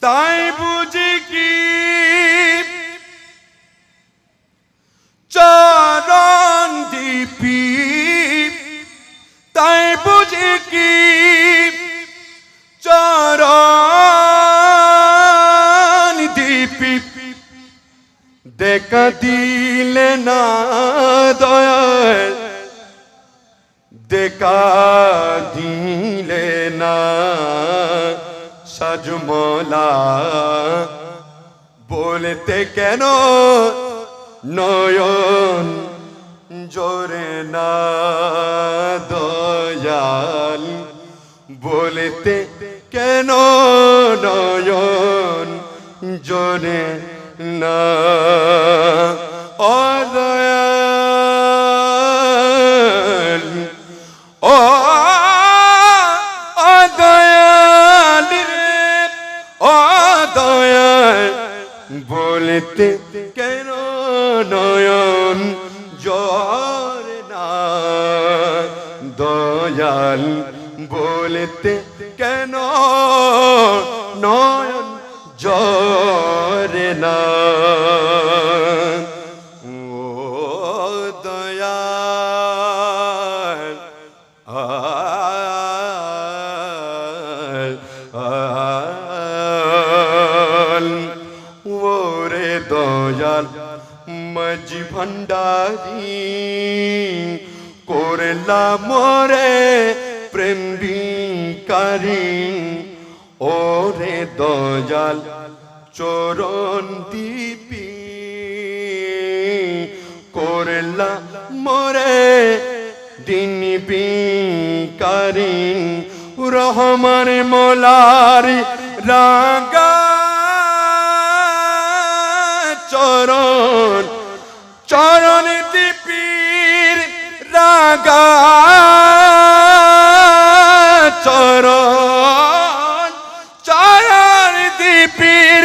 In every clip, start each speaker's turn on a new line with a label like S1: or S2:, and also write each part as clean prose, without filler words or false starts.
S1: তাই বুঝি কি চরণ দীপি, তাই বুঝি কি চরণ দীপি, দেখা দিলে না দয়াল, দেখা দিলে না সাজমলা, বলতে কেন নয়ন জোরে না দয়াল, বলতে কেন নয়ন জোরে না ও দয়াল, ও দয়াল রে, ও দয়াল, বলতে কেন নয়ন জোরে না দয়াল, বলতে কেন নয়ন জোরে না ও দয়াল, ওরে দয়াল মাঝি ভান্ডারি, করলা মোরে প্রেম ভিখারি, ওরে দয়াল চরণ দীপি, করলা মোরে দিন ভিখারি, রহমান মোলারি রাগা চরণ, চরণ দীপির রাগা চরণ, চরণ দীপির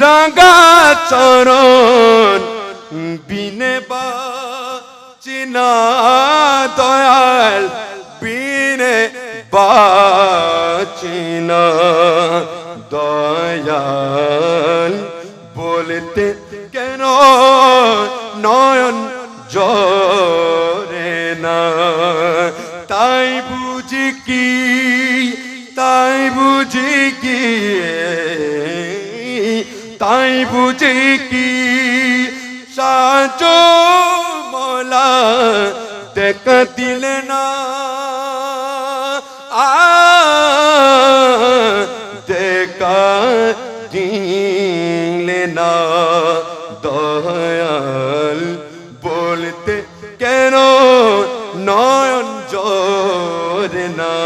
S1: রাগা চরণ, বিনে বাচিনা দয়াল, বিনে বাচিনা দয়াল, বলতে কেন নয়ন জোরে না, তাই বুঝি কি, তাই বুঝি কি, তাই বুঝি কি সাজো মোলা, দেখা দিলে না দেখা দিলে না দয়াল, বলতে কেন নয়ন জোরে না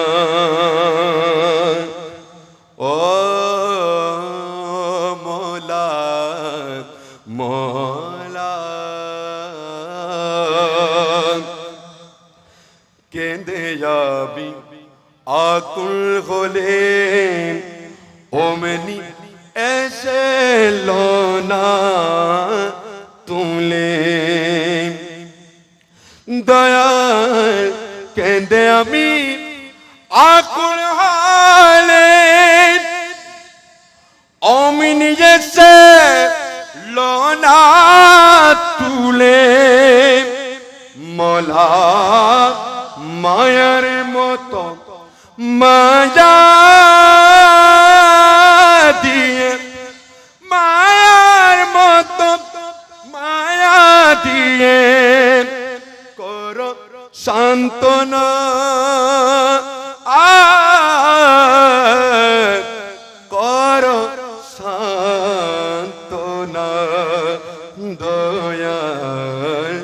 S1: ও মোলা, মোলা কেঁদে যাবি আকুল হলে, ওমনি এসে লোনা তুলে দয়াল, কেঁদে আমি আকুল হলে, ওমনি এসে লোনা তুলে, মোলা মায়ার মতো মায়া দিয়ে, মায়ার মতো মায়া দিয়ে করো সান্ত্বনা, করো সান্ত্বনা দয়াল,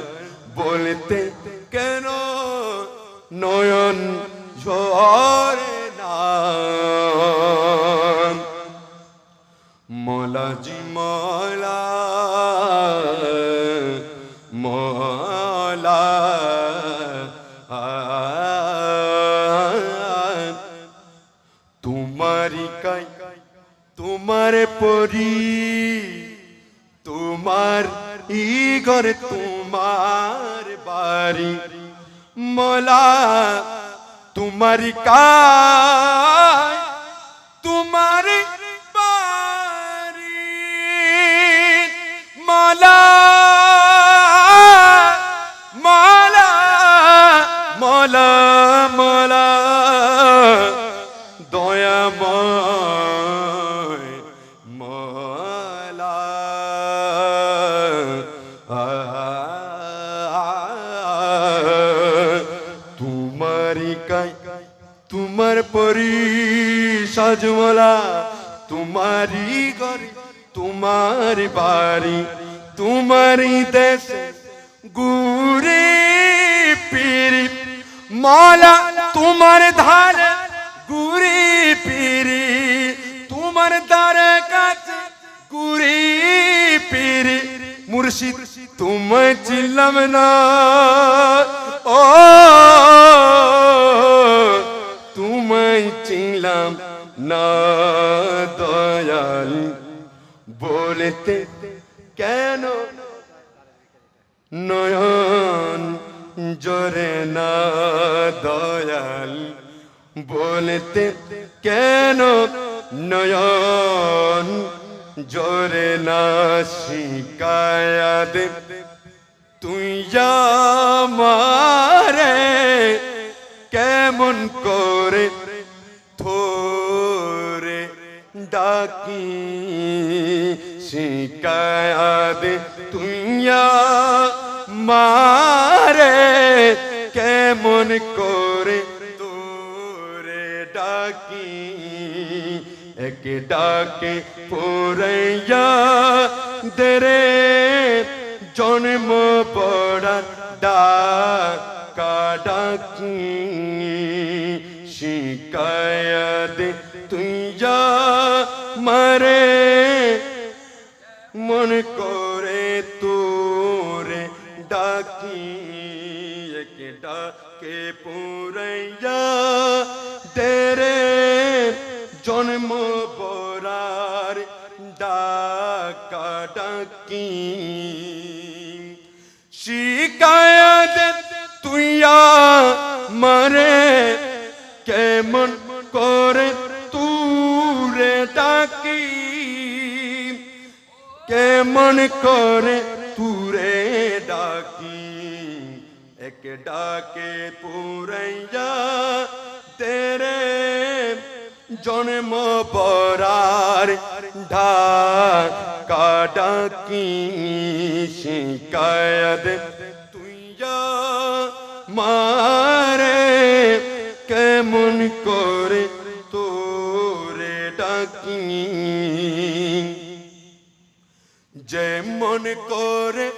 S1: বলতে কেন নয়ন ঝরে না মোলাজি মোলা, মোলা তোমারি কাই তোমার পরি, তোমার ই ঘর তোমার বাড়ি, মোলা তোমারি কাই তোমারি বাড়ি। সজমলা তোমারি ঘরে তোমার বাড়ি তোমারি দেশে ঘুরে ফিরি মালা তোমার ধারে ঘুরে ফিরি তোমার দ্বারে কাছে ঘুরে ফিরি মুর্শিদ তোমায় চিনলাম না ও তোমায় চিনলাম না দয়াল বলতে কেন নয়ন জরে না দয়াল বলতে কেন নয়ন জরে না শিকায়াত তুই আমারে কেমন করে থোরে ডাকি শিকায়াত তুই আমারে কেমন করে তোরে ডাকি এক ডাকে পুরাইয়া দেরে জন্ম পড়া ডাকা ডাকি শিকায়াত তুই যা মারে মন করে তোরে ডাকি এক ডাকে পুরাইয়া দেরে জন্ম পড়ার ডাকা ডাকি শিকায়াত তুই আমারে কেমন করে তুরে ডাকি কেমন করে তুরে ডাকি এক ডাকে পুরাইয়া তেরে জন্ম পড়ার ঢাকা ডাকি শিকায়াত তুই মারে কেমন করে তোরে ডাকি যেমন করে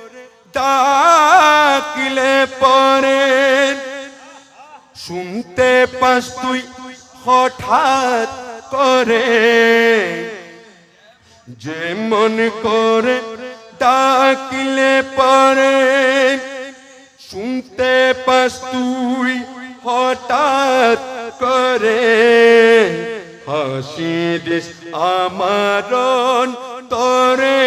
S1: ডাকিলে পরে শুনতে পাস তুই হঠাৎ করে যেমন করে ডাকিলে পরে শুনতে পাস তুই হঠাৎ করে হাসি দিস আমার তরে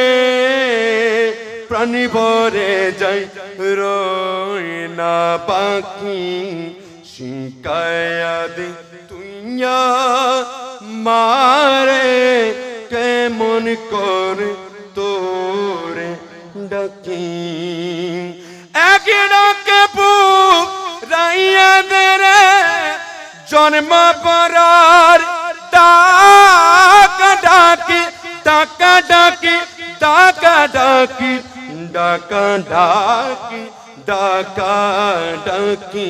S1: প্রাণ ভরে যাই রই না বাকি শিকায়াত তুই মারে কেমন করে তোরে ডাকি এক ডাকে পুরাইয়া দেরে জন্ম পড়ার ডাকা ডাকি ডাকা ডাকি ডাকা ডাকি ডাকা ডাকি ডাকা ডাকি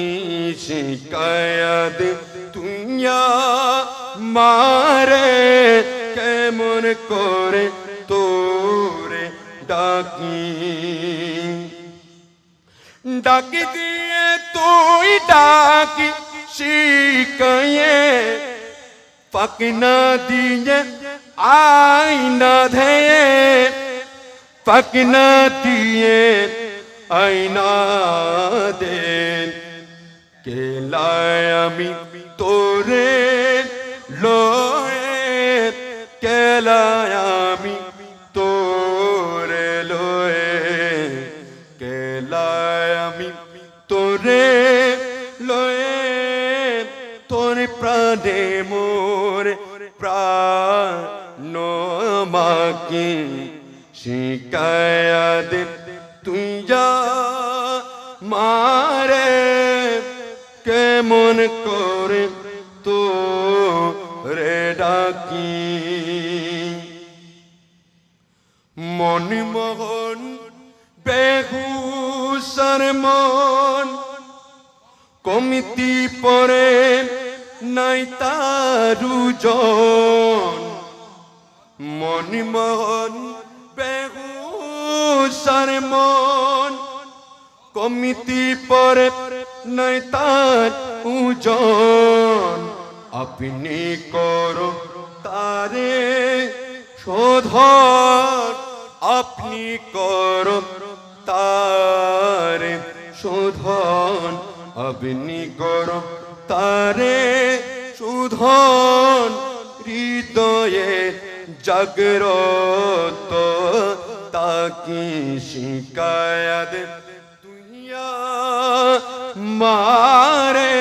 S1: শিকায়াত তুই মারে কেমন করে তোরে ডাকি ডাকি দিয়ে তুই ডাকি শিকায়ে পাকনা দিয়ে আইনা ধেয়ে পাকনা দিয়ে আইনা দেন কেলায় আমি তোরে লয়ে কেলায় আমি তোরে লয়ে কেলায় আমি তোরে লয়ে তোর প্রাণে মোর প্রাণ মাকে শিকায়াত তুই মারে কেমন করে তোরে ডাকি মনমোহন বেহুসার মন কমিতি পরে নাই তারুজন মনমোহন বেহুসার মন কমিতি পরে নাই তার উজন আপনি করো তারে শোধন আপনি করো তারে শোধন আপনি করো তারে শোধন হৃদয়ে জাগ্রত তাকি শিকায়ত দুনিয়া মারে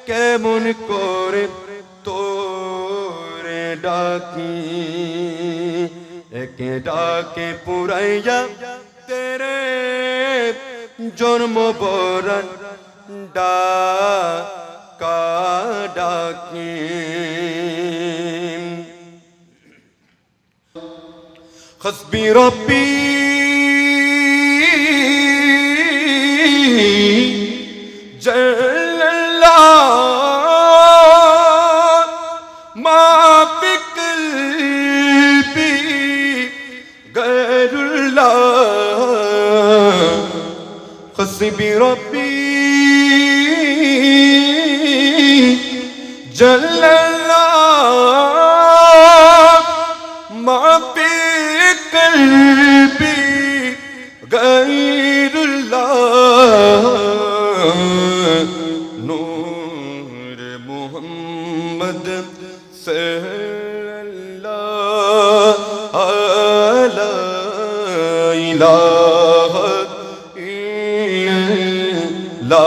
S1: কেমন করে তোরে ডাকি একে ডাকে পুরাইয়া তেরে জন্ম বরণ ডাকা ডাকি حسبي ربي جل الله ما في قلبي غير الله حسبي ربي جل الله ما في قلبي غير الله نور محمد صلى الله لا إله إلا لا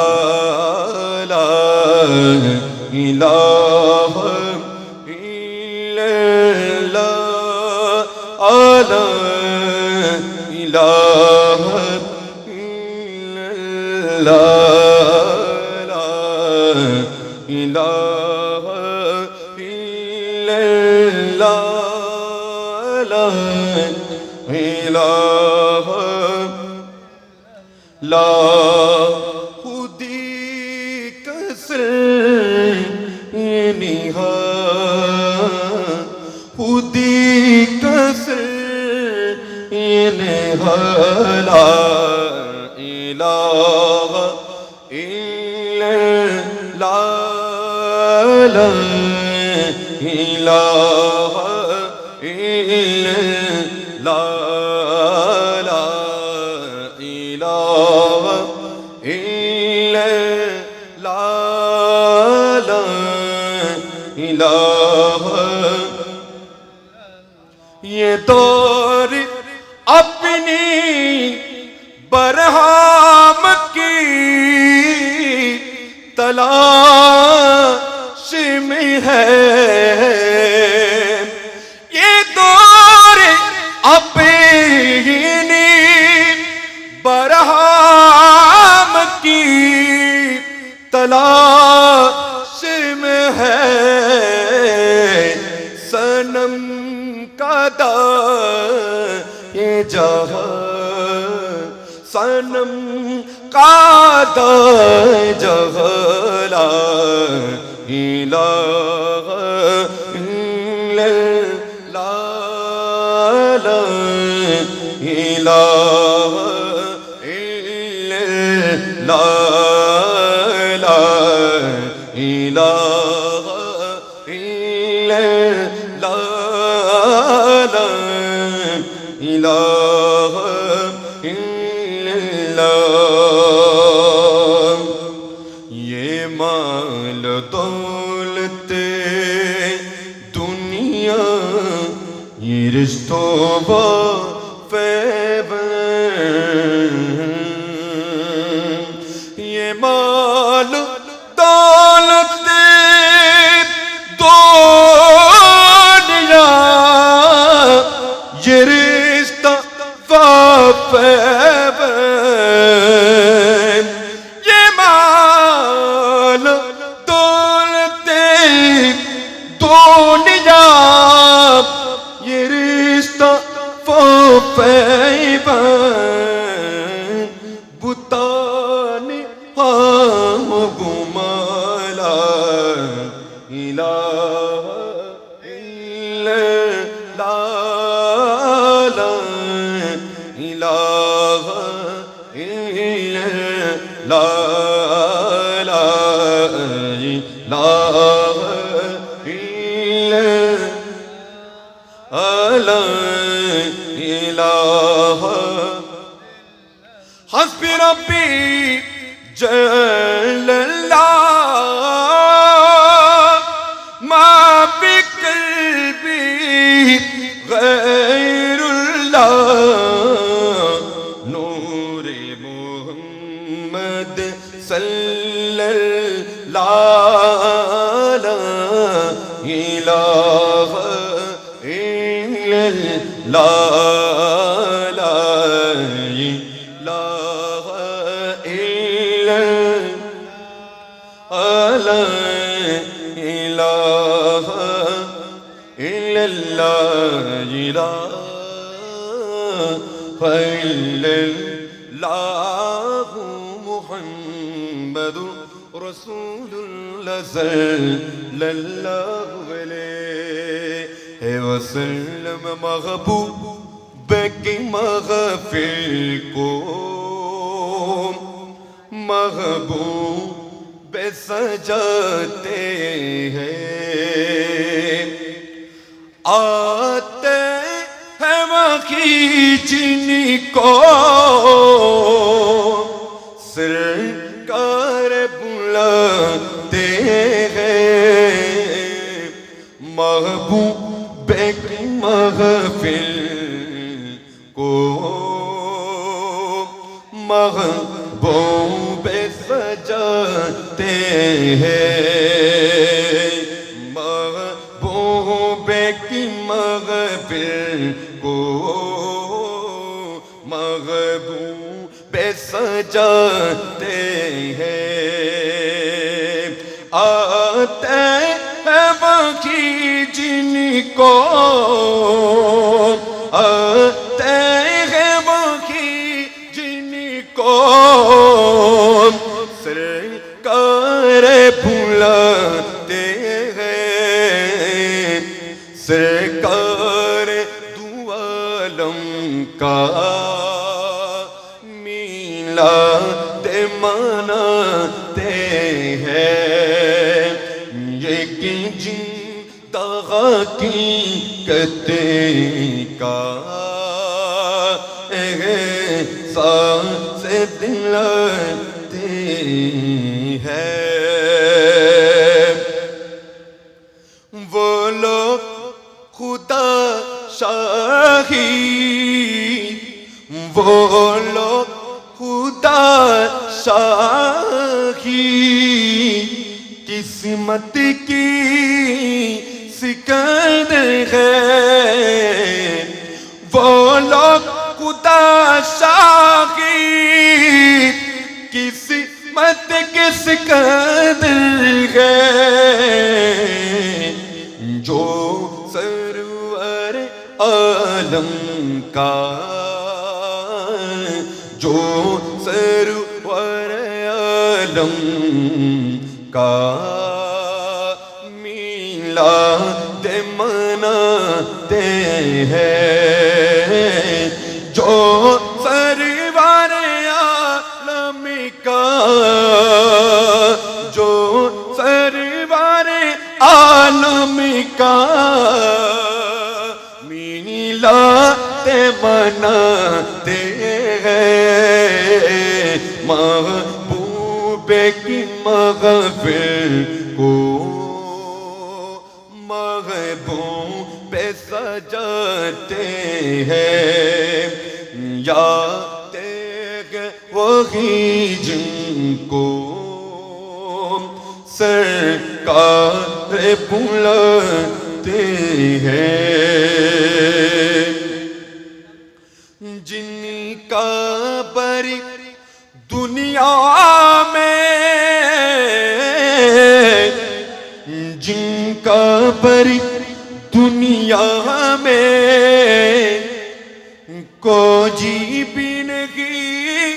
S1: إله إلا لا إله إلا الله لا إله إلا الله لا إله لا خودی کسر نہا خودی کسر لا إله إلا الله لا إله إلا الله لا إله إلا الله لا إله یہ دور اپنی برہم کی تلاش میں ہے یہ دور اپنی برہم کی تلاش میں ہے صنم کا یہ جہاں صنم کا جہاں لا الہ الا اللہ لا الہ الا اللہ لا الہ الا اللہ لا الہ الا اللہ یہ مال دولت دنیا یہ رشتوں فیب یہ مال دولت دنیا یہ رشتہ فیب یہ مال دولت دنیا یہ رشتہ فیب بتانے ہم گمالا لا الہ حسبی ربی جل اللہ ما فی قلبی غیر اللہ نور محمد صلی اللہ لا الہ الا اللہ لا الہ الا اللہ الہ الا اللہ الا اللہ محمد رسول اللہ صلی اللہ علیہ وسلم محبوب کی محفل کو محبوب سجاتے ہیں آتے ہیں وہی جن کو سرکار بلاتے ہیں محبوب کی محفل کو محبوب سجاتے ہیں محبوب کی محفل کو محبوب سجاتے ہیں آتے ہیں وہی جن کو آتے ہیں وہی جن کو سرکار بلاتے ہیں سرکار دو عالم کا میلاد مناتے ہیں یہ کہ زندہ حقیقت کا احساس دلاتے ہیں وہ لوگ خدا شاہی وہ لوگ خدا شاہی قسمت کی سکندر ہے وہ لوگ خدا شاہی قسمت کی سکندر ہے جو سرور عالم کا جو سرور عالم کا میلاد مناتے ہیں جو سرور عالم کا جو سرور عالم کا میلاد مناتے ہیں محبوب کی محفل کو محبوب سجاتے ہیں یاد وہی جن کو سرکار بلاتے ہیں جن کا بری دنیا میں جن کا بری دنیا میں کو جی بھی نہیں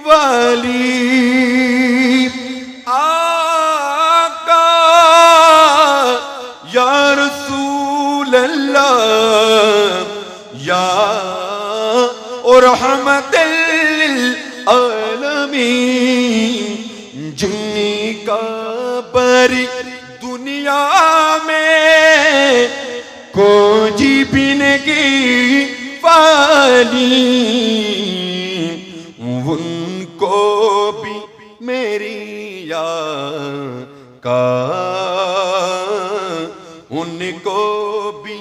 S1: والی آقا یا رسول اللہ یا رحمت للعالمین جن کا بری دنیا میں کو جی بھی نہیں علی ان کو بھی میری یاد کا، ان کو بھی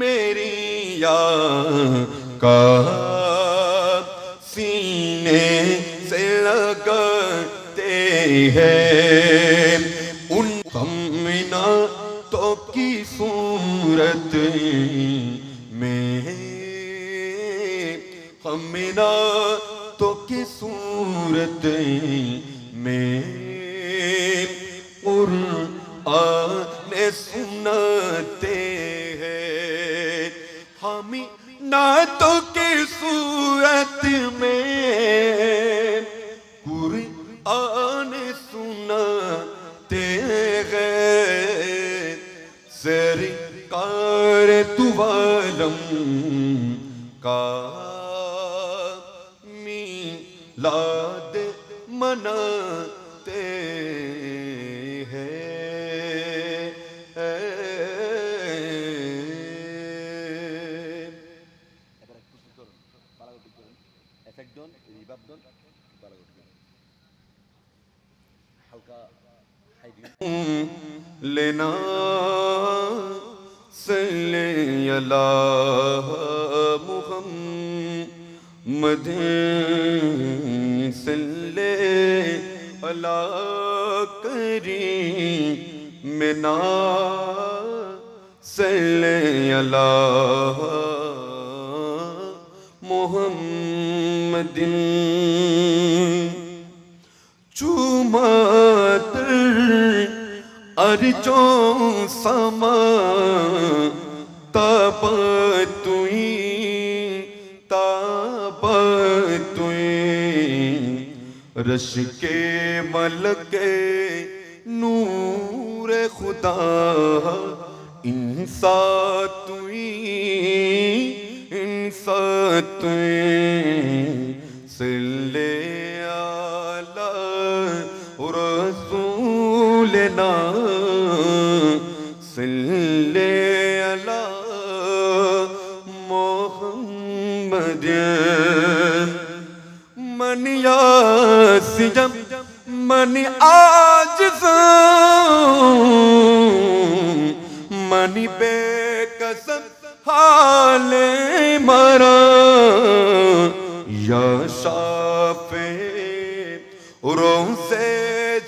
S1: میری یاد کا سینے سے لگتے ہیں ان تو کی صورت میں، تو کی صورت میں قرآن سنتے ہیں، تو کی صورت میں قرآن سنتے ہیں، سرکار دو عالم کا میلاد مناتے ہیں۔ لینا صلی اللہ محمد صلی اللہ کریمنا صلی اللہ محمد چومات ارجوں سما تاب توئی رش کے ملک نور خدا انسان توئی صلی رسولنا صلی اللہ محمد من یاسجم من عاجز من بے قسم حال مرا یا شافع روز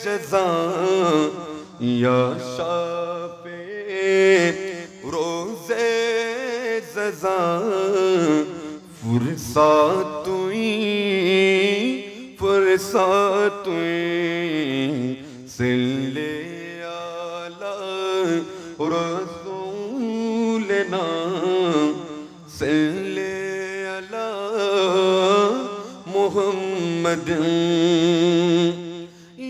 S1: جزا یا شافع روز جزا فرصت صلی علی رسولنا صلی علی محمد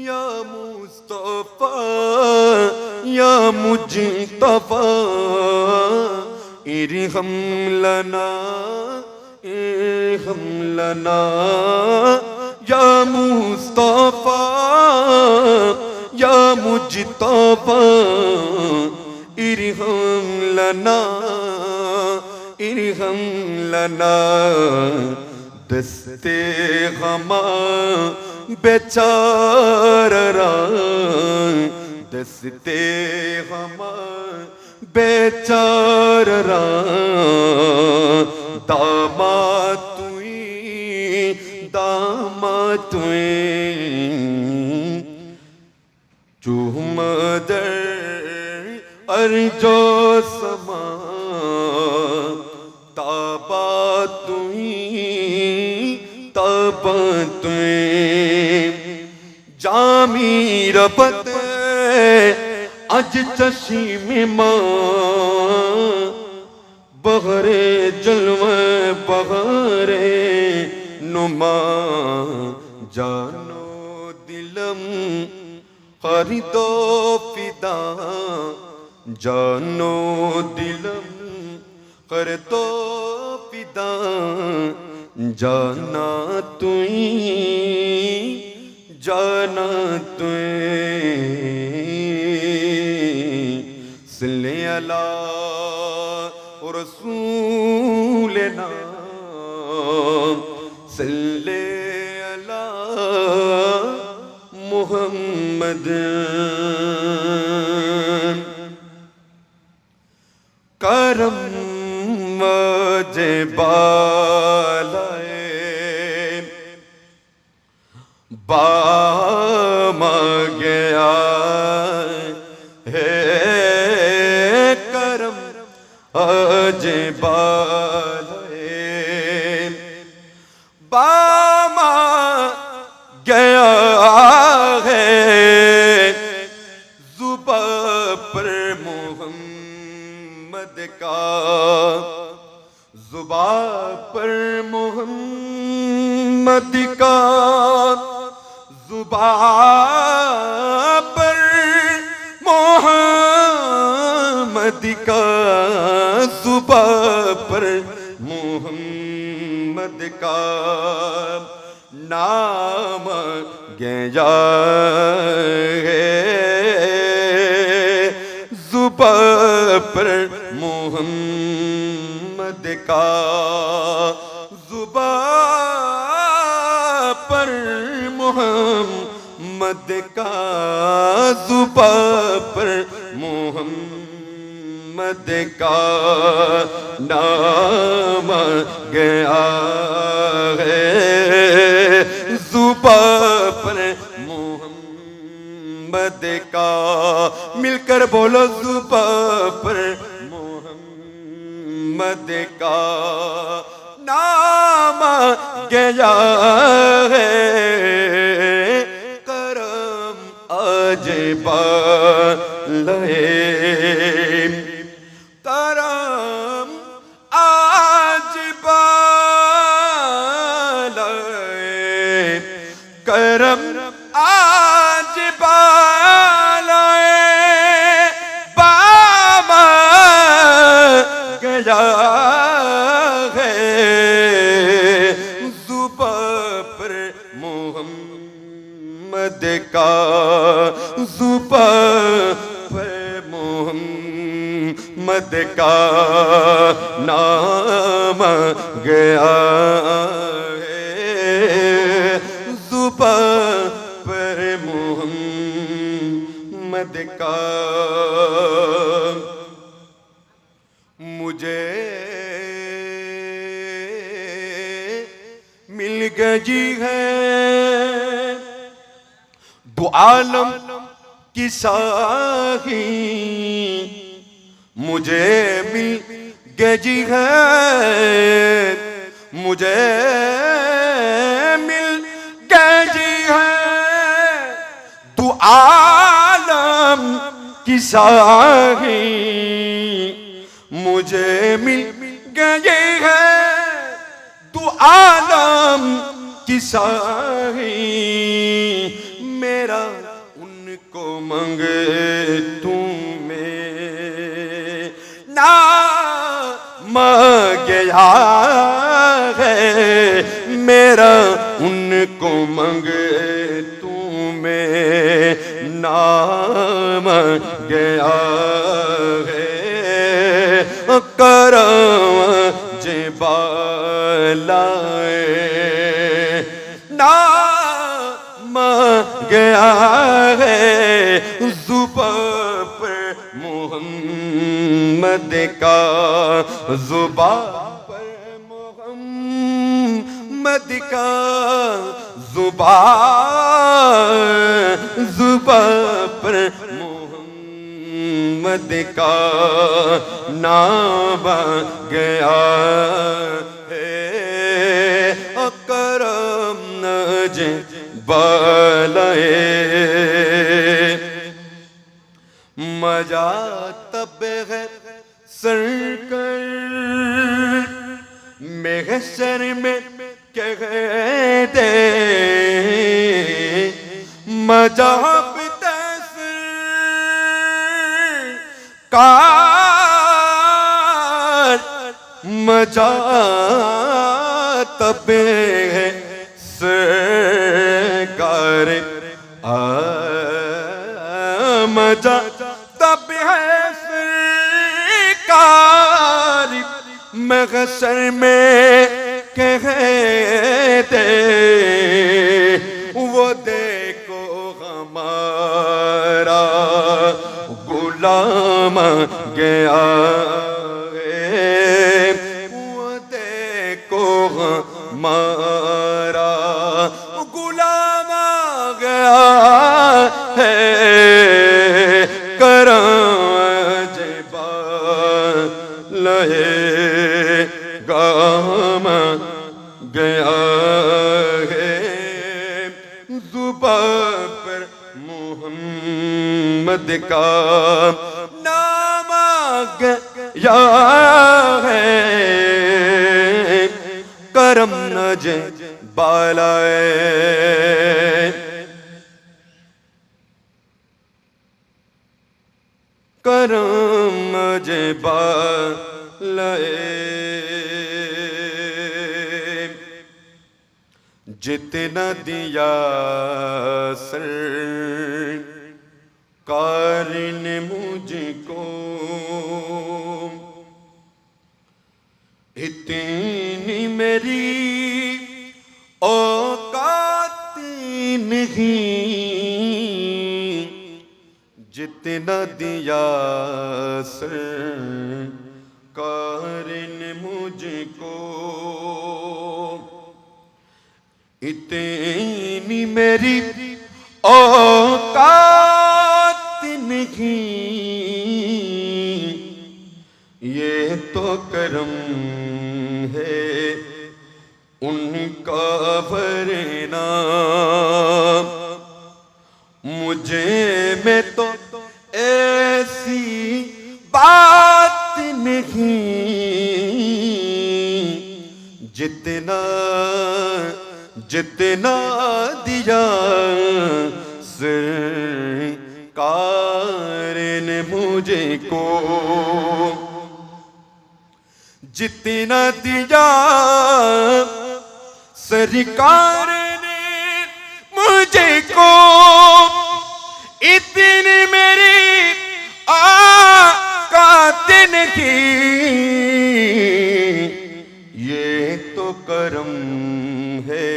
S1: یا مصطفیٰ یا مجتبیٰ ارحم لنا یا مصطفیٰ یا مجتبیٰ ارحم لنا دست غم بیچارہ دست غم بیچارہ داماد توئی چوم در ارجو سما تابا توئی جامی ربت اج چشم ماں بغرے جلوہ بغرے نما جانو دلم خریدو فدا جانو دلم خریدو فدا جانا توئی صلی اللہ رسولنا صلی علی محمد کرم مجھے بالائے بام گیا ہے کرم مجھے بالائے بام گیا ہے زباں پر محمد کا زباں پر محمد کا زباں پر محمد کا زباں پر محمد کا نام گیا ہے زباں پر محمد کا زباں پر محمد کا زباں پر محمد کا نام گیا ہے زباں پر محمد کا مل کر بولو زباں پر محمد کا نام گیا ہے کرم آج بالائے کرم آج بالائے کرم آج بالائے بام گیا ہے زباں پر محمد کا زباں پر محمد کا نام گیا ہے زباں پر محمد کا مجھے مل گئی ہے دو عالم کی ساہی مجھے مل گئی ہے مجھے مل گئی ہے دو عالم کی ساہی مجھے مل گئی ہے دو عالم کی ساہی میرا ان کو منگے تمہیں نام گیا ہے میرا ان کو منگے تمہیں نام گیا ہے کرم بالائے نام گیا ہے زباں پر محمد کا زباں پر محمد کا زباں پر محمد کا نام گیا ہے کرم نج بالائے مجا تب ہے سر کر محشر میں کہہ دے مجا کار مجا تب ہے سرکار مجا تب ہے سرکار محشر میں کہتے وہ دیکھو ہمارا غلام گیا ہے، وہ دیکھو ہمارا غلام گیا ہے، کرم جبال گام گیا ہے، زباں پر محمد کا نام گیا ہے، کرم جبال کرم جبال جتنا دیا سرکار نے مجھ کو، اتنی میری اوقات نہیں، جتنا دیا سرکار نے مجھ کو، اتنی میری اوقات نہیں، یہ تو کرم ہے ان کا ورنہ مجھے میں تو ایسی بات نہیں، جتنا دیا سرکار نے مجھے کو، جتنا دیا سرکار نے مجھے کو، اتنی میری اوقات نہیں، یہ تو کرم ہے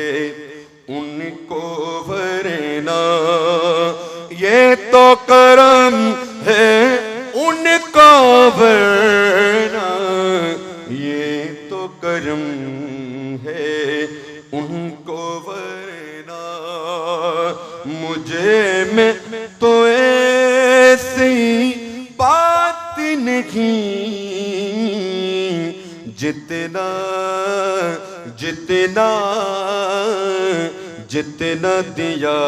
S1: ان کو ورنہ، یہ تو کرم ہے ان کا ورنہ، یہ تو کرم ہے ان کو ورنہ، مجھے میں تو ایسی بات نہیں، جتنا دیا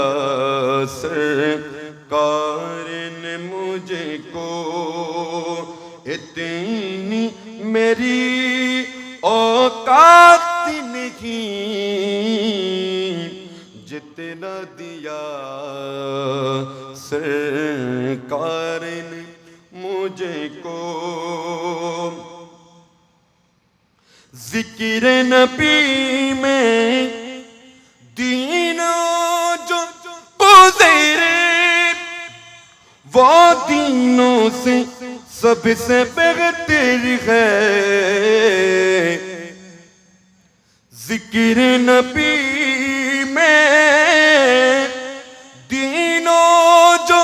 S1: سرکار نے مجھے کو، اتنی میری اوقات نہیں، جتنا دیا سرکار نے مجھے کو، ذکر نبی میں دینوں جو گزرے، وہ دینوں سے سب سے بہتر ہے، ذکر نبی میں دینوں جو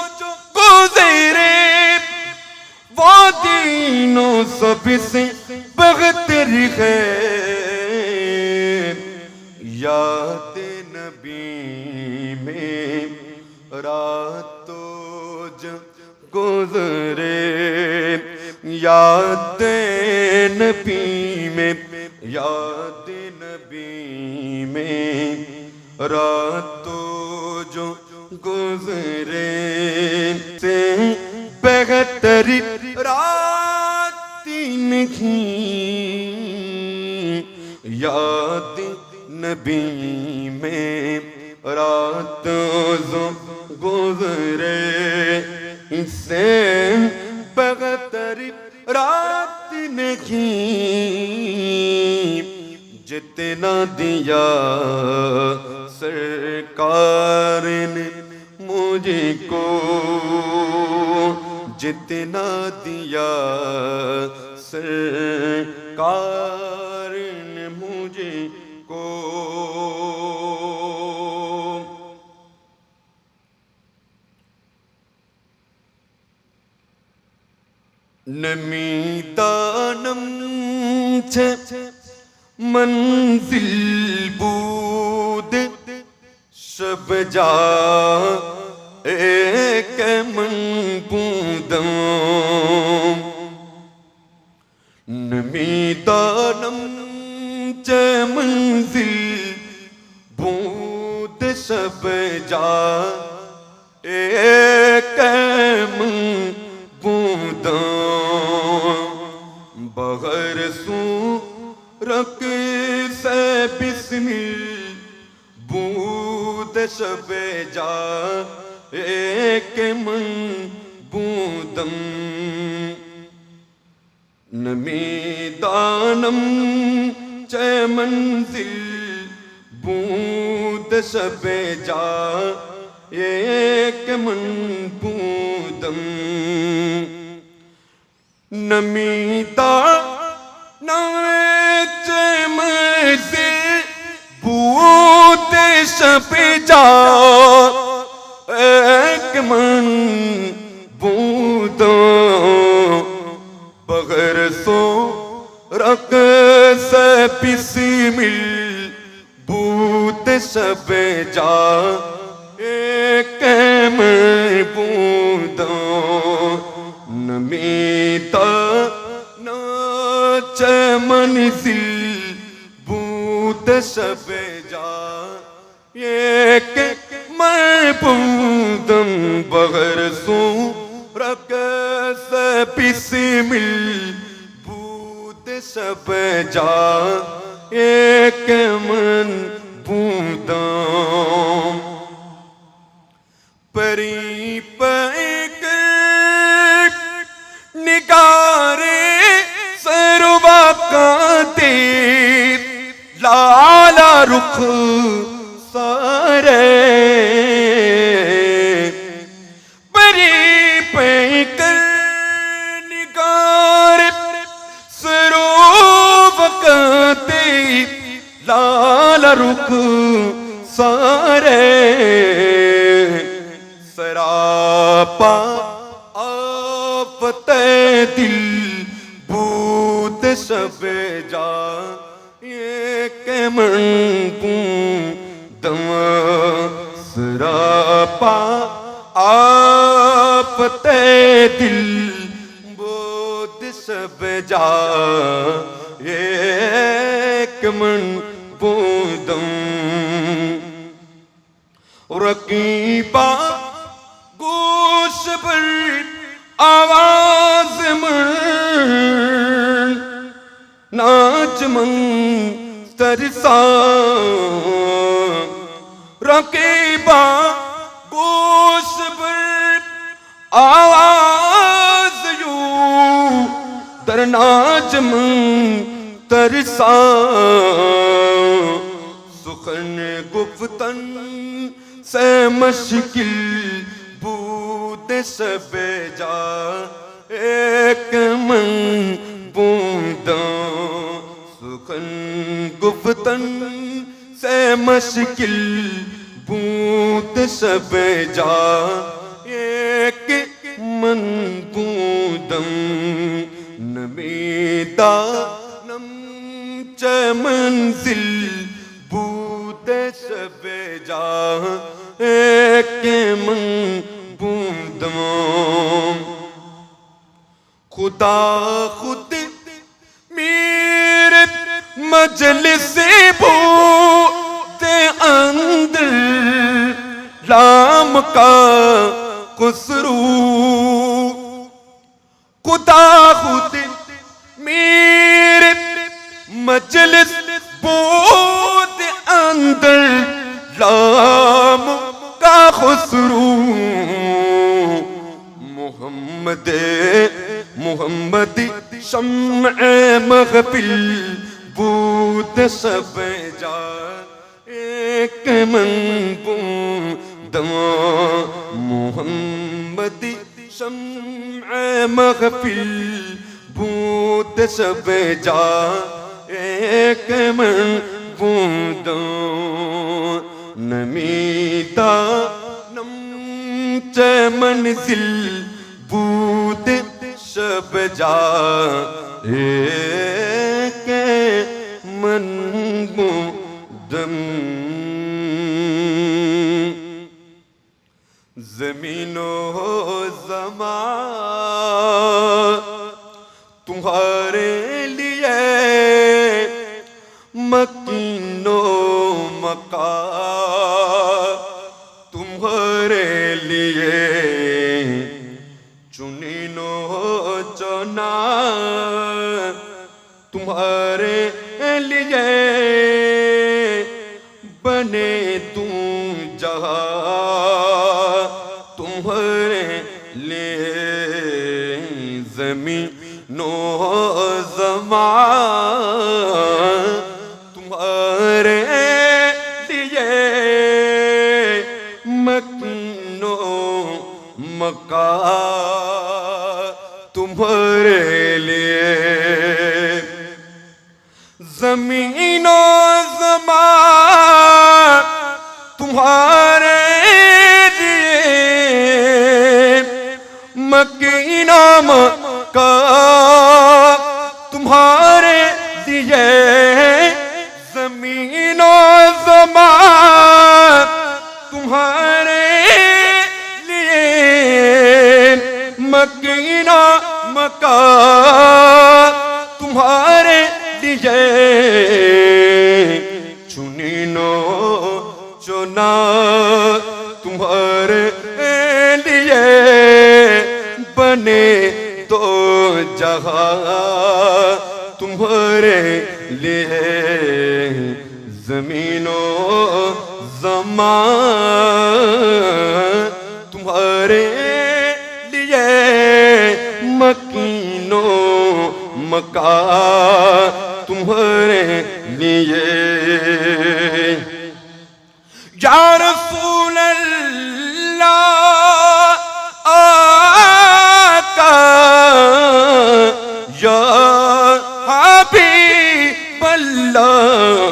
S1: گزرے، وہ دینوں سب سے بہتر ہے، یاد نبی میں راتوں جو گزرے، یاد نبی میں، یاد نبی میں راتوں جو گزرے، سے بہتر رات نہیں، یاد نبی میں رات گزرے، اس سے بہتر رات نہیں، جتنا دیا سرکار نے مجھے کو، جتنا دیا سرکار نے مجھے کو نمیدانم چه منزل بود شب جای که من بودم نمیدانم چه منزل بود شب جای که من بغیر سورک سے بسمل بود شب جائے کہ من بودم نمیدانم چه منزل بود شب جائے کہ من بودم نمیدانم چه منزل بود شب جائے کہ من بودم بغیر سورک سے بسمل بود شب جائے کہ من بودم نمیدانم چه منزل بود شب جائے کہ میں بودم بغیر سورک سے بسمل بود شب جائے کہ من بودم پری پیک نگار سروا کا دید لالا رخ سارے پری پیکر نگار سروا کا دید لالا رخ سارے سراپا آفت دل بود شب جائے کہ من بودم سراپا آفت دل بود شب جائے کہ من بودم رقیبا گوش پر آواز من ناچ من ترسا رقیبا گوش پر آواز یوں در ناچ من ترسا سخن گفتن سے مشکل بود شب جائے کہ من بودم سخن گفتن سے مشکل بود شب جائے کہ من بودم نمیدانم چه منزل بود شب جائے کہ من بودم خدا خود میرے مجلس بود اندر لام کا خسرو خدا خود میرے مجلس بود اندر لام کا خسرو محمد شمع محفل بود شب جائے کہ من بودم محمد شمع محفل بود شب جائے کہ من بودم منزل بود شب جا کے من دم زمین و زمان تمہارے لیے مکین و مکان تمہارے لیے چنین و چنا تمہارے لیے بنے تم جہاں تمہارے لیے زمین و زمان تمہارے لیے مکین و مکان تمہارے لیے زمین و زمان تمہارے لیے مکین و مکان تمہارے لیے زمین و زمان تمہارے لیے مکین و مکان تمہارے لیے چنین و چنا تمہارے لیے بنے تو جہاں تمہارے لیے زمین و زمان تمہارے لیے مکین و مکان تمہارے لیے یا رسول اللہ آقا یا حبیب اللہ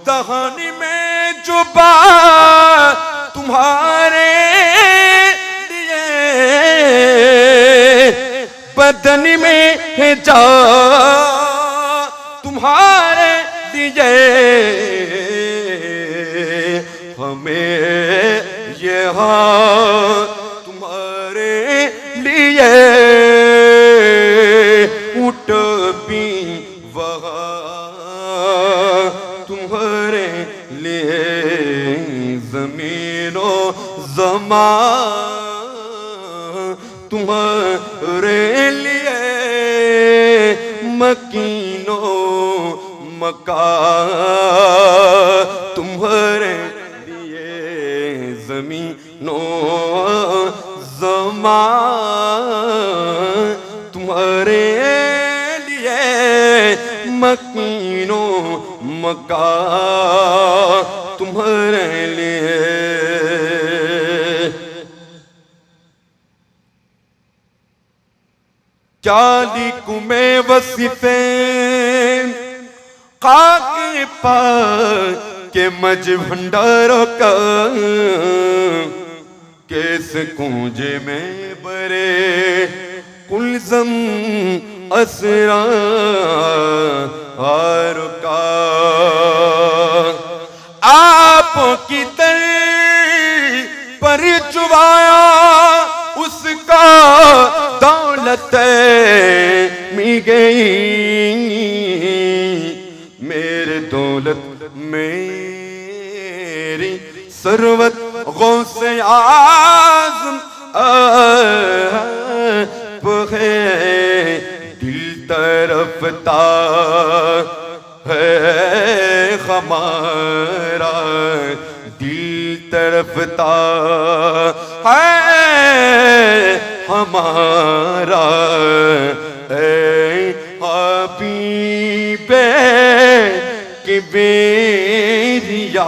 S1: دہن میں جو بات تمہارے لیے بدن میں ہے جا تمہارے لیے ہمیں یہاں تمہارے لیے اٹھ بھی وہاں تمہارے لیے زمین و زمان تمہارے لیے مکین و مکان تمہارے لیے زمین و زمان تمہارے لیے مکین و مکان تمہارے لیے کیا لکھوں میں وصفیں خاک پا کے مجھ بھنڈاروں کا کیس کنجے میں برے کلزم اسرار کا آپ کی در پر چبایا اس کا دولت مل گئی میرے دولت میری ثروت غوث اعظم ہے دل طرفتا ہے ہمارا دل طرفتا ہے ہمارا اے حبیب کی بیریا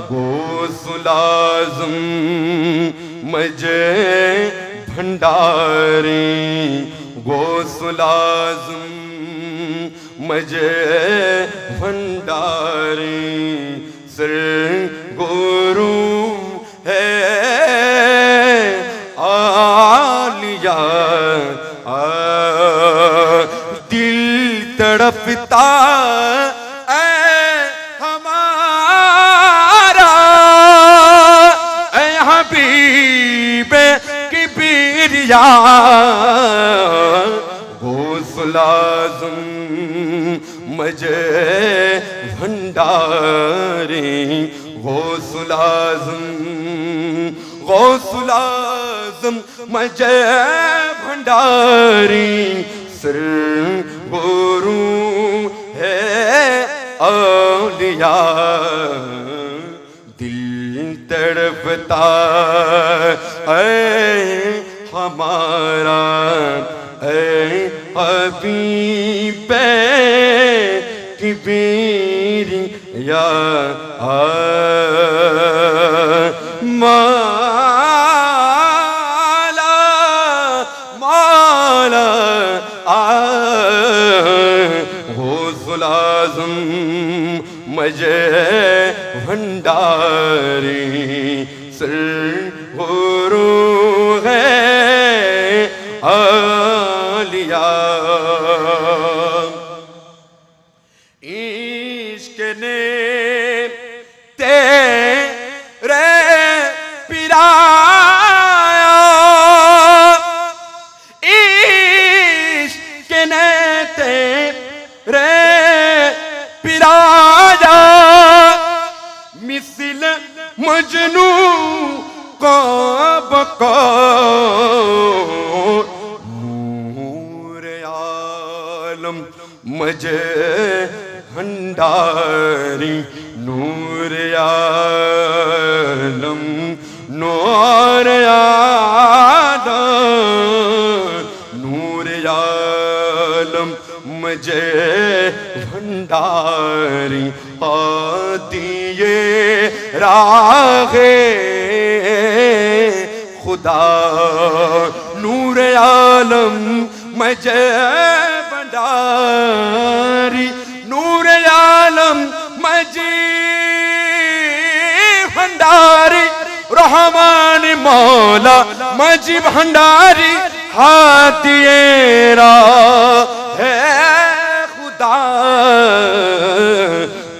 S1: غوث اعظم مجھے بھنڈاری غوث اعظم مجھے بھنڈاری سرگروں ہے عالیہ، دل تڑپتا اے ہمارا، اے حبیب کبریا، غوث اعظم مجھے بھنڈاری، غوث اعظم، غوث اعظم مجھے بھنڈاری، سرگروں ہے اولیاء، دل تڑپتا اے ہمارا، اے حبیب کبریا، مولا مولا غوث اعظم مجھے بھنڈاری، سرگروں ہے اولیاء، عشق نے تیرے پرایا، عشق نے تیرے پرایا، مثل مجنو کو بقول، نور عالم مجھے بھنڈاری، نور عالم، نور عالم، نور عالم مجھے بھنڈاری، آتیے راہ خدا، نور عالم مجھے بھنڈاری، نور عالم مجھے بھنڈاری، رحمان مولا مجھے بھنڈاری، ہاتھیے راہ خدا،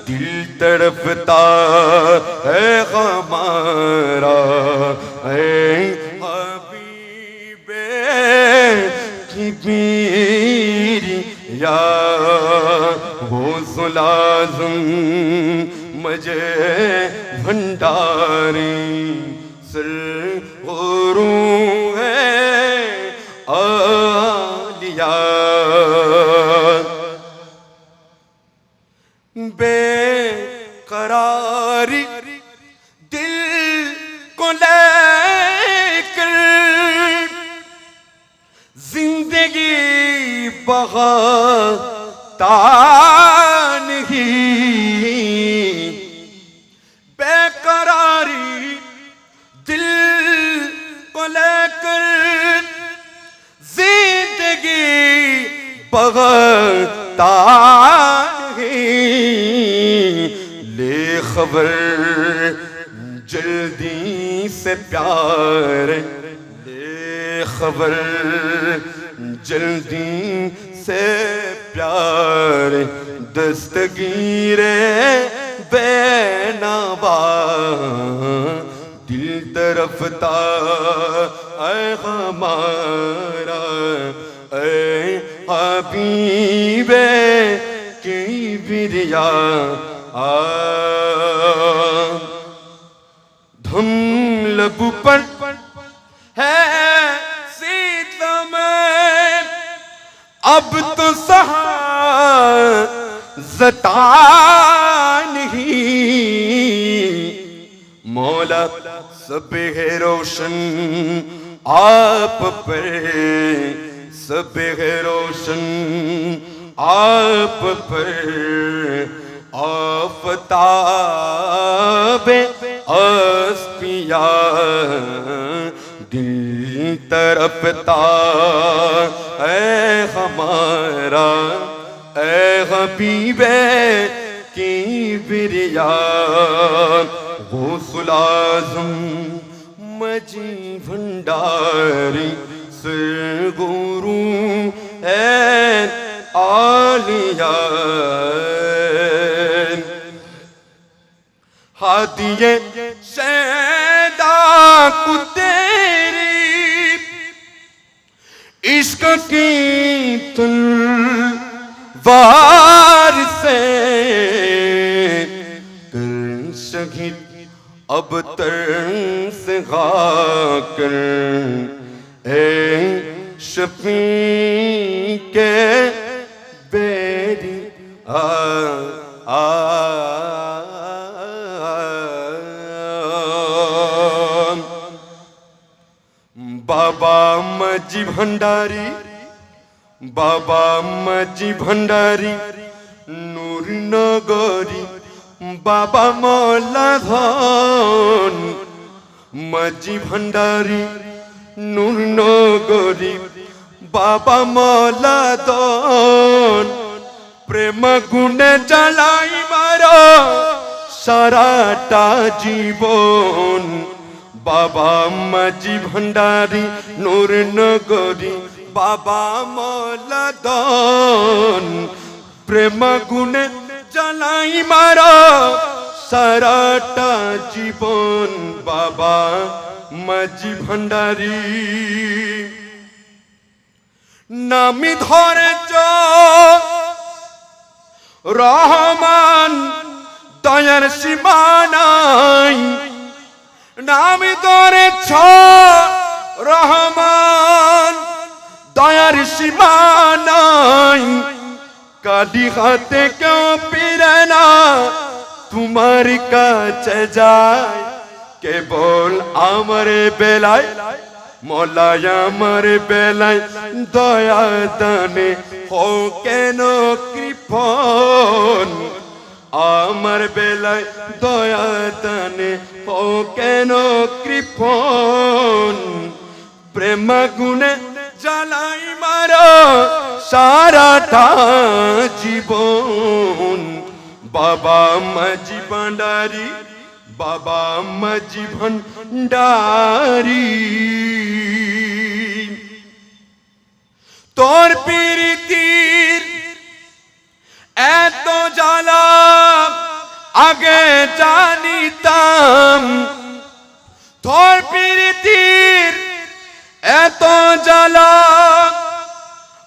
S1: دل تڑپتا ہے ہمارا، اے حبیب کبریا، غوث اعظم مجھے بھنڈاری، سرگروں ہے اولیاء، بے قراری دل کو لے کر زندگی بغاتا نہیں، بے قراری دل کو لے کر زندگی بغاتا نہیں، لے خبر جلدی سے پیار، لے خبر جلدی سے پیار، دستگیر بے نوا، دل تڑپتا اے ہمارا، اے حبیب کبریا، دھم لب پر ہے ستم، اب تو سہا زتا نہیں، مولا سب ہے روشن آپ پر، سب ہے روشن آپ پر، آفتاب اسپیاء، دل تڑپتا اے ہمارا، اے حبیب किबरिया गौसुल आज़म मजी भंडारी सर गुरु आलिया हादिये सैदा को तेरी इश्क की तलवार से कर शहीद अब तरस खाकर ए शफी के बेरी बाबा मजी भंडारी बाबा मजी भंडारी नूर नगरी बाबा मौला धन मजी भंडारी नूर नगरी बाबा मौला धन प्रेम गुणे জ্বালাই মারা সারাটা জীবন बाबा मजी भंडारी नूर नगरी बाबा मौला धन प्रेम गुणे জ্বালাই মারা সারাটা জীবন बाबा मजी भंडारी नामी धरेছ रहमान दयार सीमा নাই नामी धरेছ रहमान दयार सीमा নাই কালি হাতে কেউ পিরে না তোমার কাছে যায় কেবল আমার বেলায় মৌলায় আমার বেলায় দয়া দানে হো কেন কৃপণ আমার বেলায় দয়া দানে হো কেন কৃপণ প্রেম গুণে জ্বালাই মারা সারাটা জীবন বাবা মজি ভंडारी बाबा मजी भंडारी तोर पीरितीर एतो जाला आगे जानिताम तोर पीरितीर एतो जाला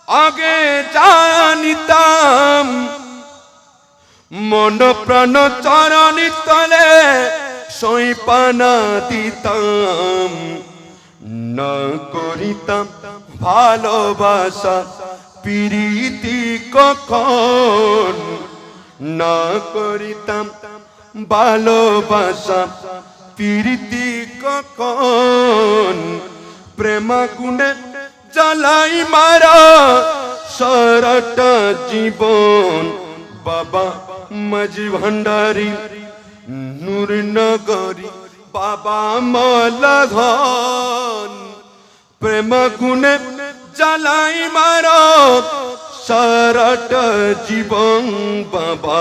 S1: आगे जानिताम मन प्राण चरणी तले सईपाना दिताम ना करिताम भालोबासा पीरिति कखन ना करिताम भालोबासा पीरिति कखन प्रेम गुणे জ্বালাই মারা সারাটা জীবন बाबा मजी भंडारी नूर नगरी बाबा मौला धन प्रेम गुणे জ্বালাই মারা সারাটা জীবন बाबा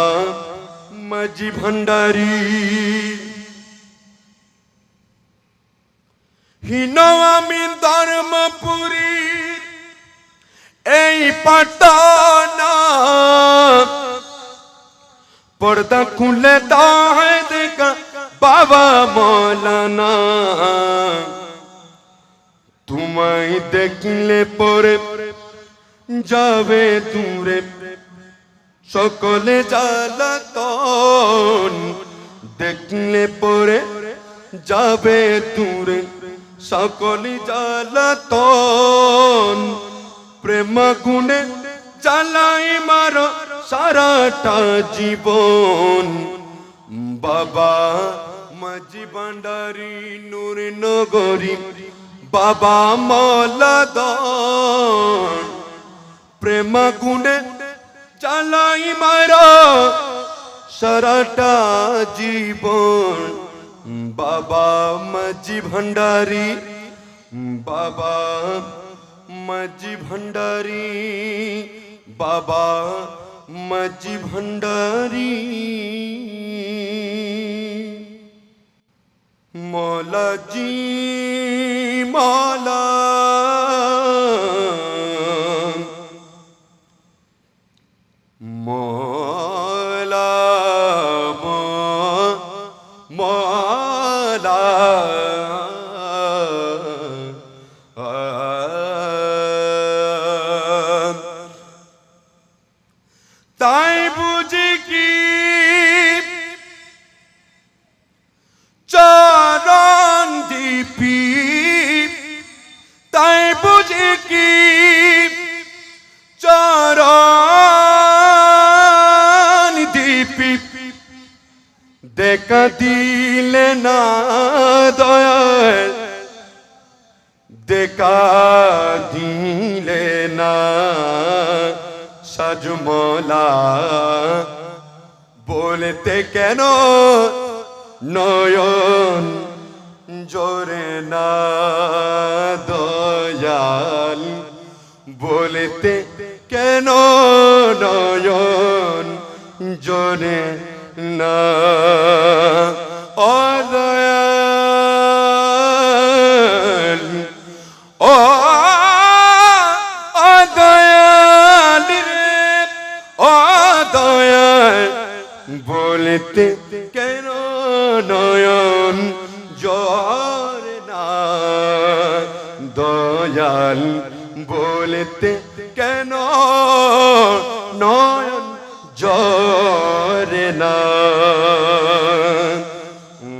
S1: मजी भंडारी হীন আমি ধর্মপুরী এই পাটনা पर्दा खुलता है देखा बाबा मौलाना तुम्हें देखले परे जावे दूरे सकले जालातन देखले परे जावे दूरे सकले जालातन प्रेम गुणे জ্বালাই মারা সারাটা জীবন बाबा मजी भंडारी नूर नगरी बाबा मौला धन प्रेम गुणे জ্বালাই মারা সারাটা জীবন बाबा मजी भंडारी बाबा मजी भंडारी बाबा মাঝি ভান্ডারি মৌলাজি মৌলা মৌলা মৌলা তাই বুঝি কি চরণ দীপি তাই বুঝি কি চরণ দীপি দেখা দিলে না দয়াল দেখা দিলে না সাজমলা বলতে কেন নয়ন জোরে না দয়াল বলতে কেন নয়ন জোরে না ও দয়াল ও দয়াল ও দয়াল বলতে কেন নয়ন জোরে না দয়াল বলতে কেন নয়ন জোরে না ও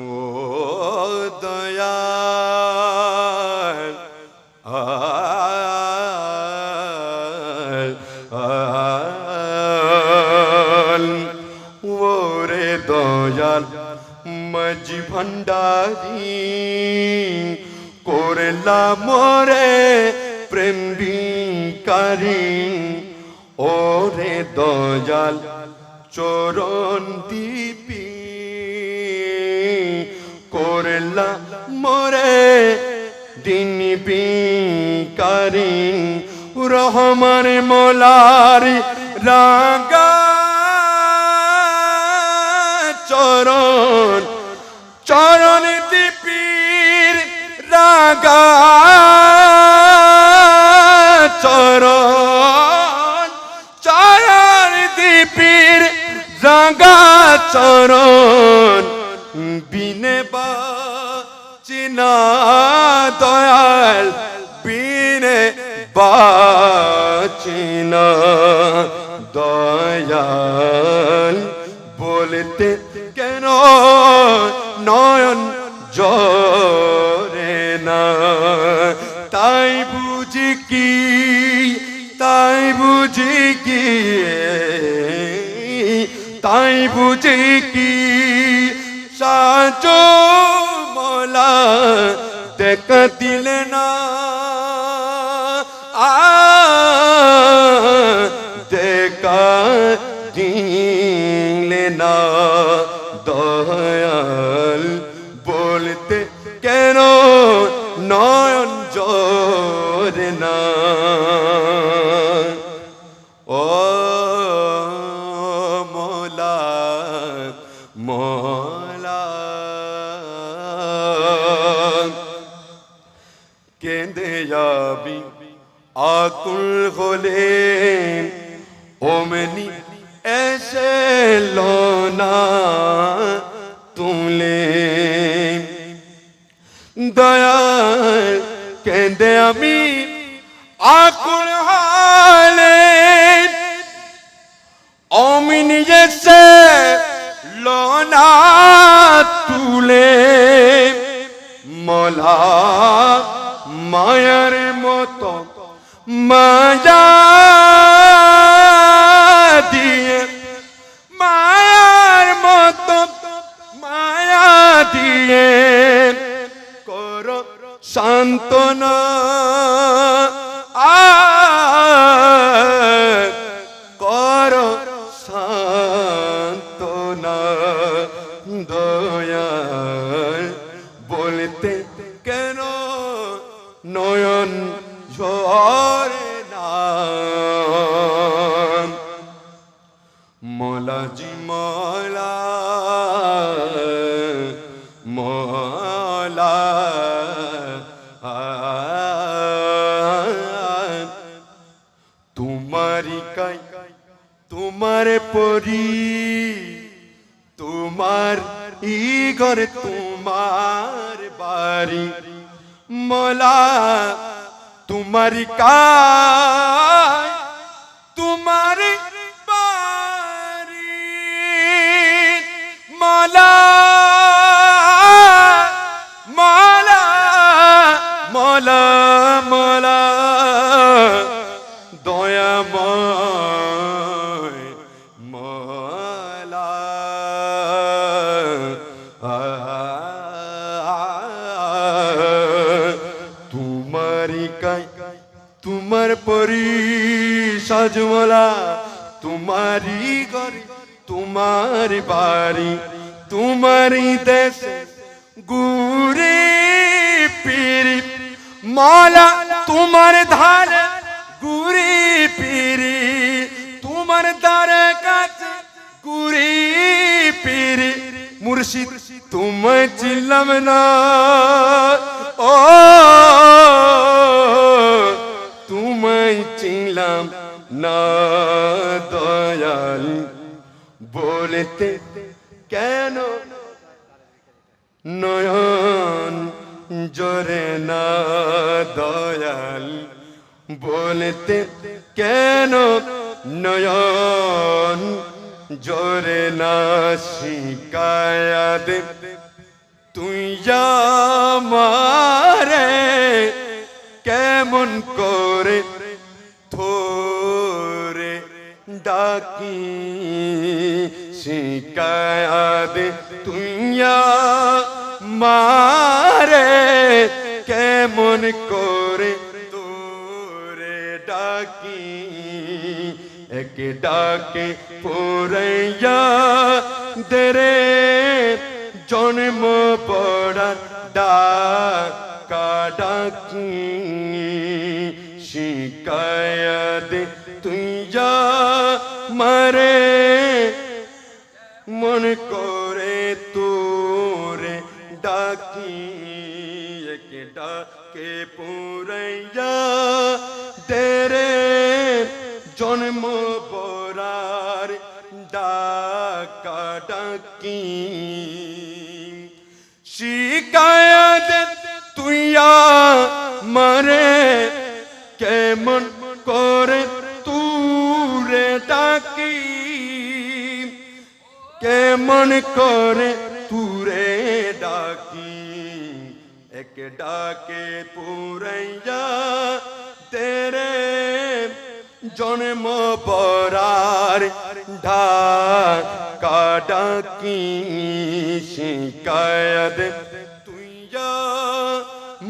S1: দয়াল ওরে দয়াল মাঝি ভান্ডারি করলা মোরে প্রেম ভিখারি ওরে দয়াল চরণ দীপি করলা মোরে দিন ভিখারি রহমান মোলারি রাগা চরণ চরণ দীপির রাগা চরণ চরণ দীপির রাগা চরণ বিনে বাচিনা দয়াল বিনে বাচিনা দয়াল বলতে কেন নয়ন জোরে না তাই বুঝি কি তাই বুঝি কি তাই বুঝি কি সাজো মোলা দেখা দিলে না দেখা দিলে না দয়াল বলতে কেন নয়ন জোরে না ও মোলা মোলা কেঁদে যাবি আকুল হলে ওমনি এসে লোনা তুলে দয়াল কেঁদে আমি আকুল হলে অমনি এসে লোনা তুলে মোলা মায়ার মতো মায়া দিয়ে মায়ার মতো মায়া দিয়ে করো সান্তনা করো সান্তনা দয়াল বলতে কেন নয়ন ঝরে না মৌলাজি মৌলা মৌলা তোমারি কাই তোমার পরি তোমার ই ঘরে তোমার বাড়ি মৌলা তোমারি কাই তোমার বাড়ি মৌলা মৌলা মৌলা মৌলা দয়াময় মৌলা তোমারি কাই তোমার পরি সাজমলা তোমারি ঘরে তোমার বাড়ি তোমারি দেশে গুরে পিরি মৌলা তোমার ধারে গুরি পিরি তোমার দ্বারে কাছে গুরি পিরি মুর্শিদ তোমায় চিনলাম না ও তোমায় চিনলাম না দয়াল বলতে কেন নয়ন জরে না দয়াল বলতে কেন নয়ন জরে না শিকায়াত তুই আমারে কেমন করে থোরে ডাকি শিকায়াত তুই আমারে কেমন করে ডাকি এক ডাকে পুরাইয়া দেরে জন্ম পড়া ডাকা ডাকি শিকায়াত তুই যা মারে মন করে তোরে ডাকি এক ডাকে পুরাইয়া তেরে জন্ম পড়ার ডাকা ডাকি শিকায়াত তুই আমারে কেমন করে তুরে ডাকি কেমন করে তুরে ডাকি এক ডাকে পুরাইয়া তেরে জন্ম পড়ার ঢাকা ডাকি শিকায়াত তুই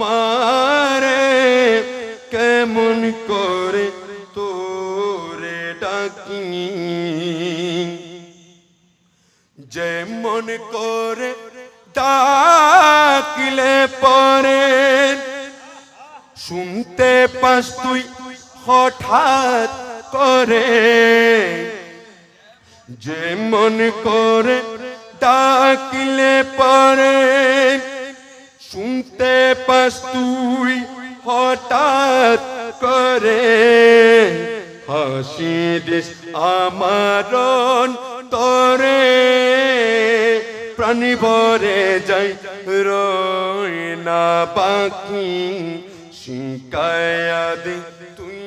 S1: মারে কেমন করে তোরে ডাকি যেমন করে ডাকিলে পরে শুনতে পাস তুই হঠাৎ করে যেমন করে ডাকিলে পরে শুনতে পাস তুই হঠাৎ করে হাসি দিস আমার তরে প্রাণী ভরে যাই রই না পাখি শিকায়াত তুই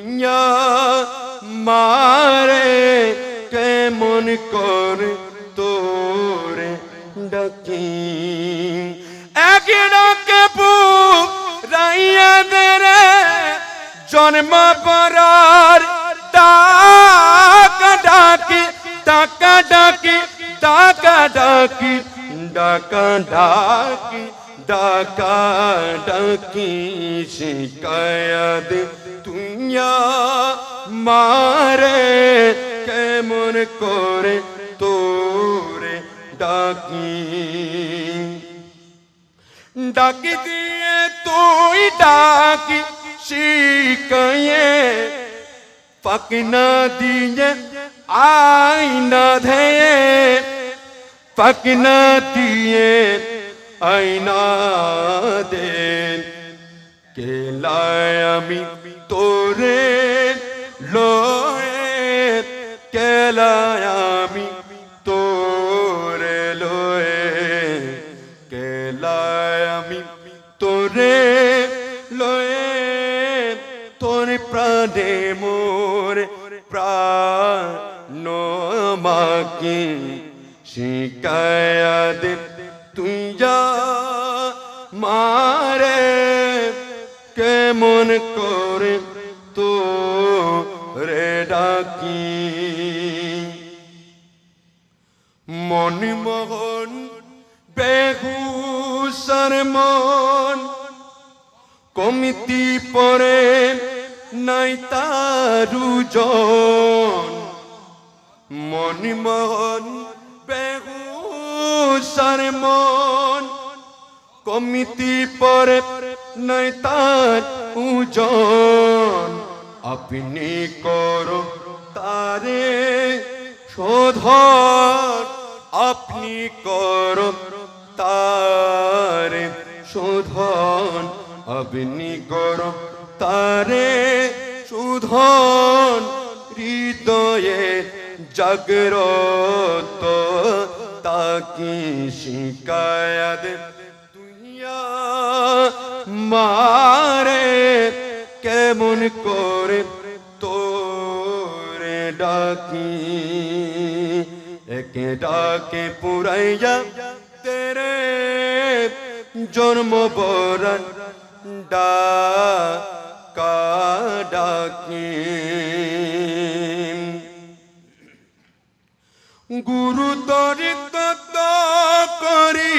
S1: মারে কেমন করে তোরে ডাকি এক ডাকে পুরাইয়া দেরে জন্ম পড়ার ডাকা ডাকি ডাকা ডাকি ডাকা ডাকি ডাকা ডাকি ডাকা ডাকি শিকায়াত তুই মারে কেমন করে তোরে ডাকি ডাকি দিয়ে তুই ডাকি শিকায়ে পাক না দিয়ে আই আইনা ধেয়ে পাকনা দিয়ে আইনা দেন কেলায় আমি তোরে লয়ে কেলায় আমি তোরে লয়ে কেলায় আমি তোরে লয়ে তোর প্রাণে মোর প্রাণ মাকে শিকায়া দে তুই যা মারে কেমন করে তো রে ডাকি মনমোহন বেহুসার মন কমিতি পরে নাই তারু জন মনমোহন বেহুসার মন কমিতি পরে নাই তার উজন আপনি করো তারে শোধন আপনি করো তারে শোধন আপনি করো তারে শোধন হৃদয়ে জাগ্রত তাকি শিকায়াত দুনিয়া মারে কেমন করে তোরে ডাকি একে ডাকে পুরাইয়া তেরে জন্ম বরণ ডাকা ডাকি গুরু তরি কত করি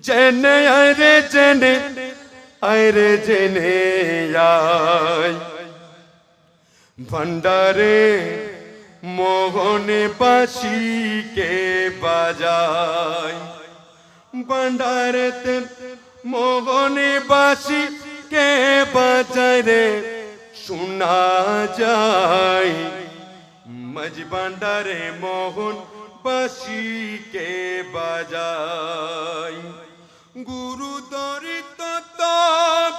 S1: জেনে আরে জেনে আরে জেনে আয় ভণ্ডারে মোহনে বাঁশি কে বাজায় ভণ্ডারেতে মোহনে বাঁশি কে বাজায় রে শোনা যায় মজ ভণ্ডারে মোহন বাঁশি কে বাজায় গুরু দরি তত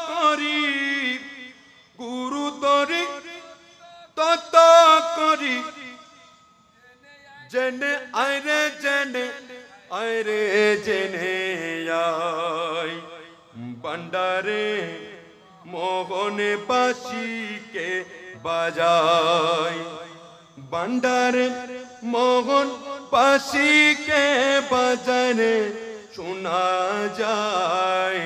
S1: করি গুরু দরি তত করি জেনে আরে জেনে আয় ভণ্ডারে মোহনে বাঁশি কে বাজায় ভণ্ডারে মোহন বাঁশি কে বাজায় শোনা যায়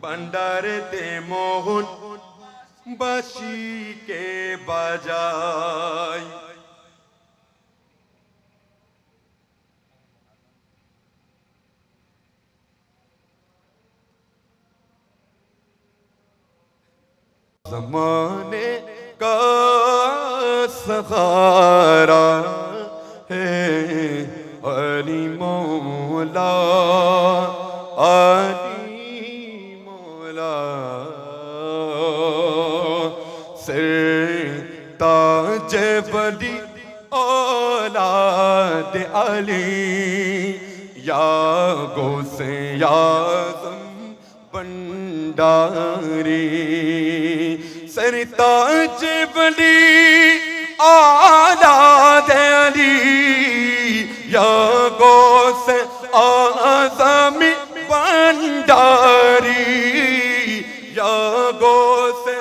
S1: ভণ্ডারেতে মোহন বাঁশি কে বাজায় ज़माने का सहारा है अली मौला ताज बली औलाद अली या गौसे आज़म भंडारी सरताज बली औलाद अली या गौसे आज़म भंडारी या गौसे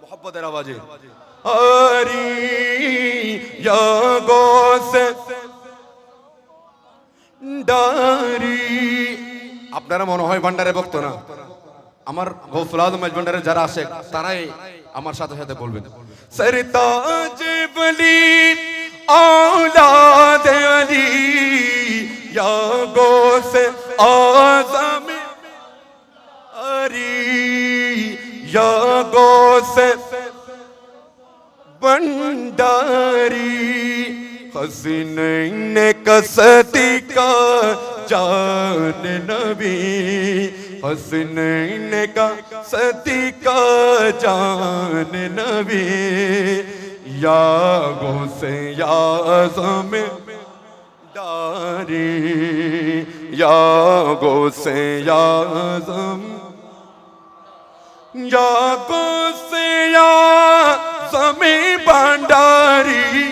S1: मोहब्बत आवाज़े हरी या गौसे ডারি আপনারা মনে হয় ভান্ডারে ভক্ত না আমার গৌসুল আজম ভান্ডারে যারা আসে তারাই আমার সাথে সাথে বলবেন सरताज बली औलाद अली या गौसे आज़म अली या गौसे भंडारी हसीन कसती का जान नबी हसीन का सती का जान नबी یا غوثِ اعظم داری یا غوثِ اعظم یا غوثِ اعظم بھنڈاری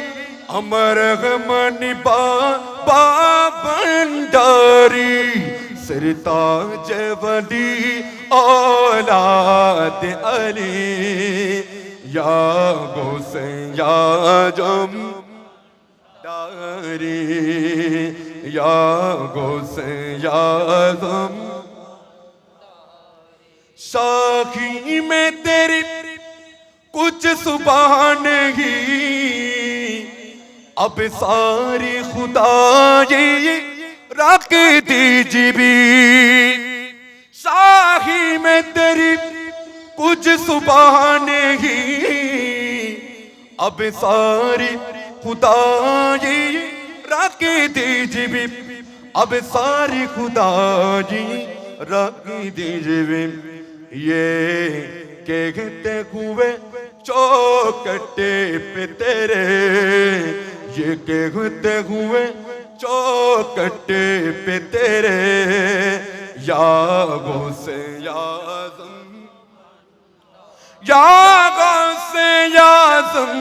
S1: امر غمنی بابا بھنڈاری سرتاج ولی اولاد علی یا غوثِ اعظم داری یا غوثِ اعظم ساقی میں تیری کچھ صبح نہیں اب ساری خدائی رکھ دیجی بھی ساقی میں تیری کچھ صبح نہیں اب ساری خدائی رکھ دیجی بھی اب ساری خدائی رکھ دیجی بھی یہ کہتے ہوئے چوکٹے پہ تیرے یہ کہتے ہوئے چوکٹے پہ تیرے یا غوثِ اعظم یا غوثِ اعظم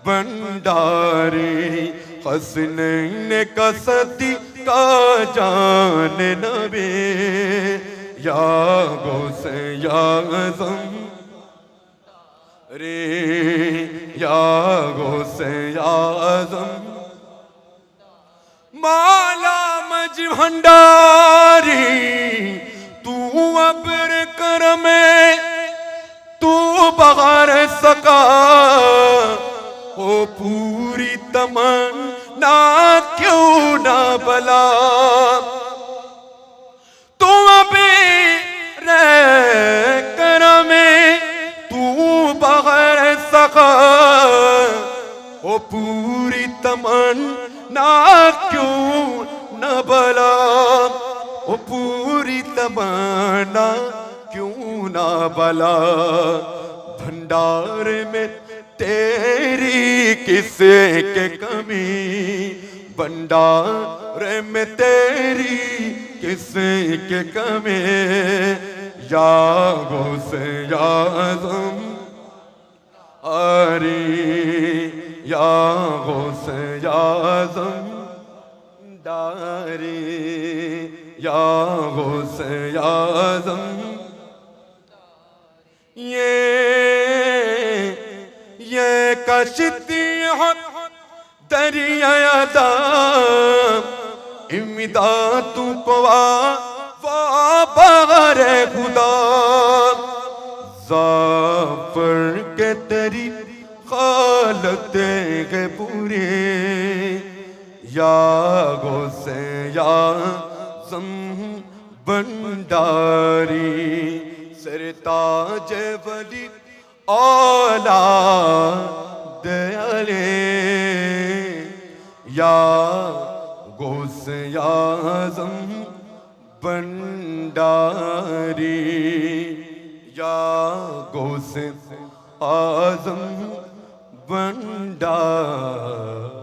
S1: بھنڈاری حسنین کا صدقہ جان نبی یا غوثِ اعظم رے یا غوثِ اعظم مولا مجھ بھنڈاری تو ابر کرم تو بغیر سکا ہو پوری تمنا کیوں نہ بلا تو ابھی کرم تو بغیر سکا ہو پوری تمنا کیوں نہ بلا ہو پوری تمنا کیوں نہ بلا بھنڈار میں تیری کس کے کمی بھنڈار میں تیری کس کے کمی یا غوثِ اعظم آری یا غوثِ اعظم داری یا غوثِ اعظم یہ کشتی ہے دریا دام امداد کو بغیر خدا ظافر کے تیری خالت ہے پوری یا غوثِ اعظم بھنڈاری سرتاج ولی اولاد علی یا غوثِ اعظم بھنڈاری یا غوثِ اعظم بھنڈاری